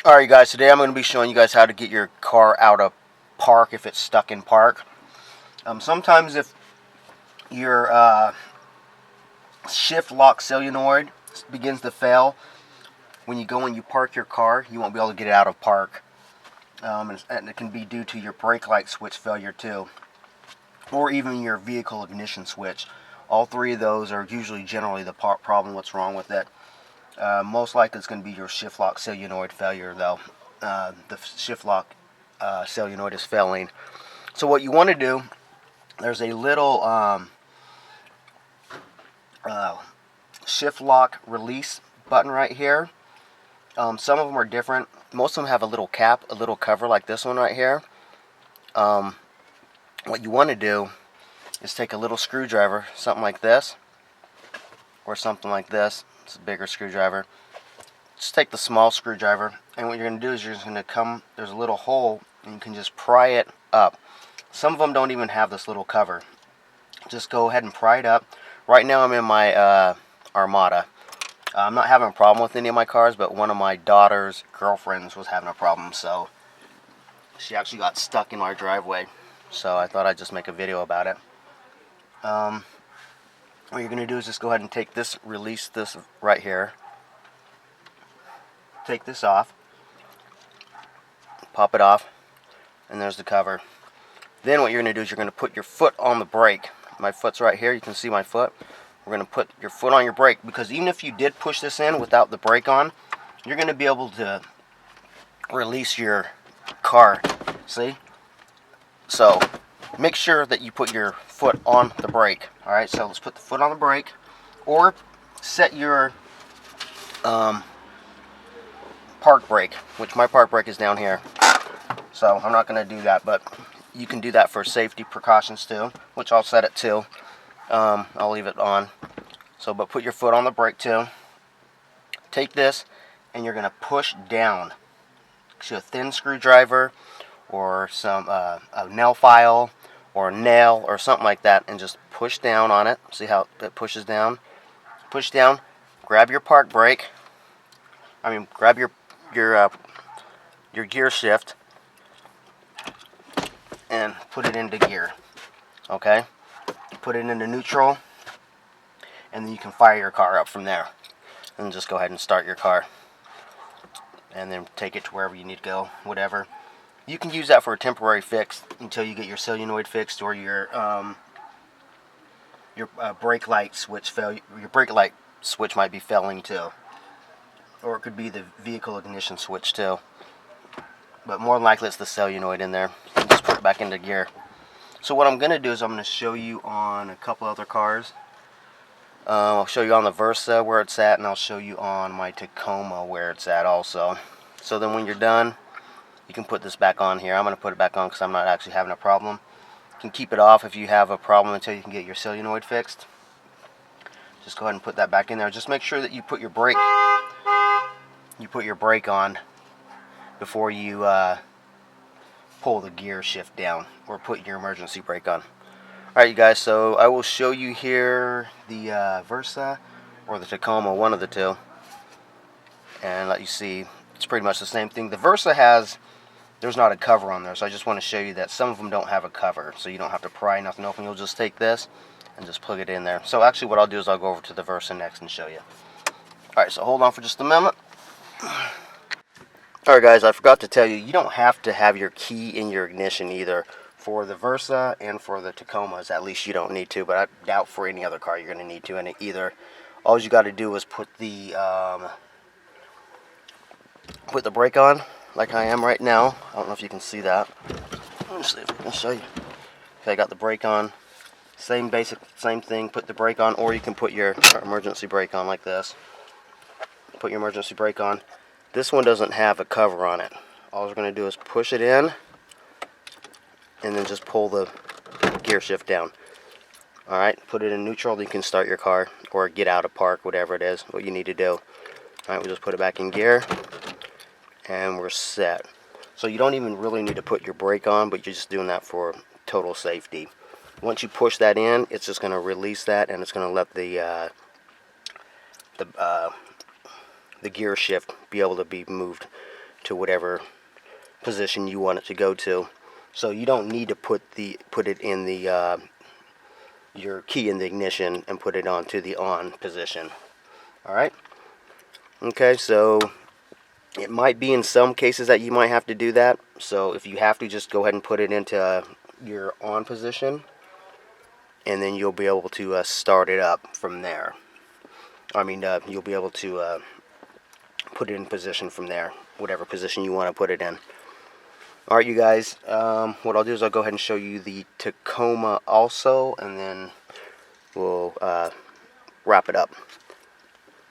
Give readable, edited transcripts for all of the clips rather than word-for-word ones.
Alright guys, today I'm going to be showing you guys how to get your car out of park if it's stuck in park. Sometimes if your shift lock solenoid begins to fail, when you go and you park your car, you won't be able to get it out of park. And it can be due to your brake light switch failure too, or even your vehicle ignition switch. All three of those are usually generally the problem, what's wrong with it. Most likely it's going to be your shift lock solenoid failure though. The shift lock solenoid is failing. So what you want to do, there's a little shift lock release button right here. Some of them are different. Most of them have a little cap, a little cover like this one right here. What you want to do is take a little screwdriver, something like this, or something like this. It's a bigger screwdriver. Just take the small screwdriver, and what you're going to do is you're just going to come, there's a little hole, and you can just pry it up. Some of them don't even have this little cover. Just go ahead and pry it up. Right now I'm in my Armada. I'm not having a problem with any of my cars, but one of my daughter's girlfriends was having a problem, so she actually got stuck in our driveway. So I thought I'd just make a video about it. What you're going to do is just go ahead and take this, release this right here. Take this off. Pop it off. And there's the cover. Then what you're going to do is you're going to put your foot on the brake. My foot's right here. You can see my foot. We're going to put your foot on your brake, because even if you did push this in without the brake on, you're going to be able to release your car. See? So make sure that you put your foot on the brake. Alright, so let's put the foot on the brake, or set your park brake, which my park brake is down here. So I'm not going to do that, but you can do that for safety precautions too, which I'll set it to. I'll leave it on. So, but put your foot on the brake too. Take this, and you're going to push down. Use a thin screwdriver, or some a nail file, or a nail, or something like that, and just push down on it. See how it pushes down? Push down. Grab your park brake. Grab your gear shift, and put it into gear. Okay? Put it into neutral, and then you can fire your car up from there. And just go ahead and start your car. And then take it to wherever you need to go, whatever. You can use that for a temporary fix until you get your solenoid fixed, or your brake light switch failure. Your brake light switch might be failing too, or it could be the vehicle ignition switch too. But more than likely it's the solenoid in there. Just put it back into gear. So what I'm going to do is I'm going to show you on a couple other cars. I'll show you on the Versa where it's at, and I'll show you on my Tacoma where it's at also. So then when you're done, you can put this back on here. I'm going to put it back on because I'm not actually having a problem. You can keep it off if you have a problem until you can get your solenoid fixed. Just go ahead and put that back in there. Just make sure that you put your brake on before you pull the gear shift down, or put your emergency brake on. Alright you guys, so I will show you here the Versa or the Tacoma, one of the two, and let you see it's pretty much the same thing. The Versa there's not a cover on there, so I just want to show you that some of them don't have a cover, so you don't have to pry nothing open. You'll just take this and just plug it in there. So actually what I'll do is I'll go over to the Versa next and show you. Alright, so hold on for just a moment. Alright guys, I forgot to tell you, you don't have to have your key in your ignition either. For the Versa and for the Tacomas, at least you don't need to, but I doubt for any other car you're going to need to in it either. All you got to do is put the brake on, like I am right now. I don't know if you can see that. Let me see if I can show you. Okay, I got the brake on. Same thing, put the brake on, or you can put your emergency brake on like this. Put your emergency brake on. This one doesn't have a cover on it. All we're going to do is push it in, and then just pull the gear shift down. Alright, put it in neutral, you can start your car, or get out of park, whatever it is, what you need to do. Alright, we'll just put it back in gear, and we're set. So you don't even really need to put your brake on, but you're just doing that for total safety. Once you push that in, it's just going to release that, and it's going to let the gear shift be able to be moved to whatever position you want it to go to. So you don't need to put it in the your key in the ignition and put it onto the on position. Alright? Okay, so it might be in some cases that you might have to do that. So if you have to, just go ahead and put it into your on position, and then you'll be able to start it up from there. I mean, you'll be able to put it in position from there, whatever position you want to put it in. Alright, you guys, what I'll do is I'll go ahead and show you the Tacoma also, and then we'll wrap it up.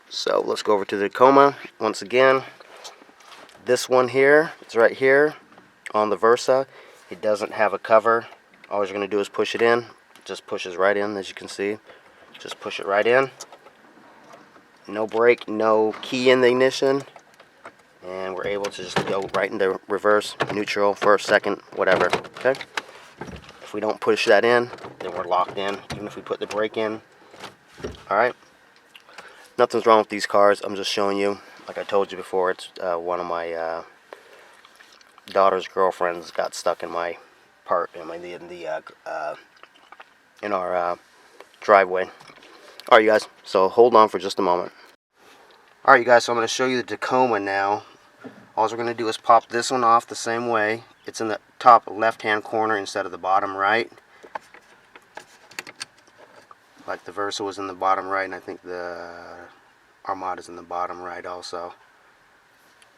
So let's go over to the Tacoma once again. This one here, it's right here on the Versa. It doesn't have a cover. All you're going to do is push it in. It just pushes right in, as you can see. Just push it right in. No brake, no key in the ignition. And we're able to just go right into reverse, neutral, first, second, whatever. Okay? If we don't push that in, then we're locked in, even if we put the brake in. Alright? Nothing's wrong with these cars. I'm just showing you. Like I told you before, it's one of my daughter's girlfriends got stuck in my in our driveway. Alright, you guys. So hold on for just a moment. Alright, you guys. So I'm going to show you the Tacoma now. All we're going to do is pop this one off the same way. It's in the top left-hand corner instead of the bottom right. Like the Versa was in the bottom right, and I think the Armada's in the bottom right also.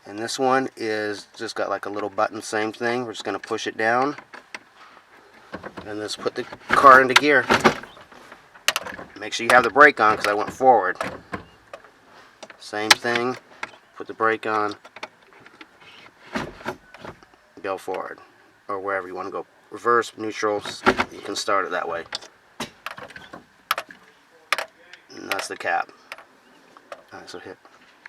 And this one is just got like a little button, same thing. We're just going to push it down. And let's put the car into gear. Make sure you have the brake on, because I went forward. Same thing. Put the brake on. Go forward. Or wherever you want to go. Reverse, neutral. You can start it that way. And that's the cap. Alright, so hit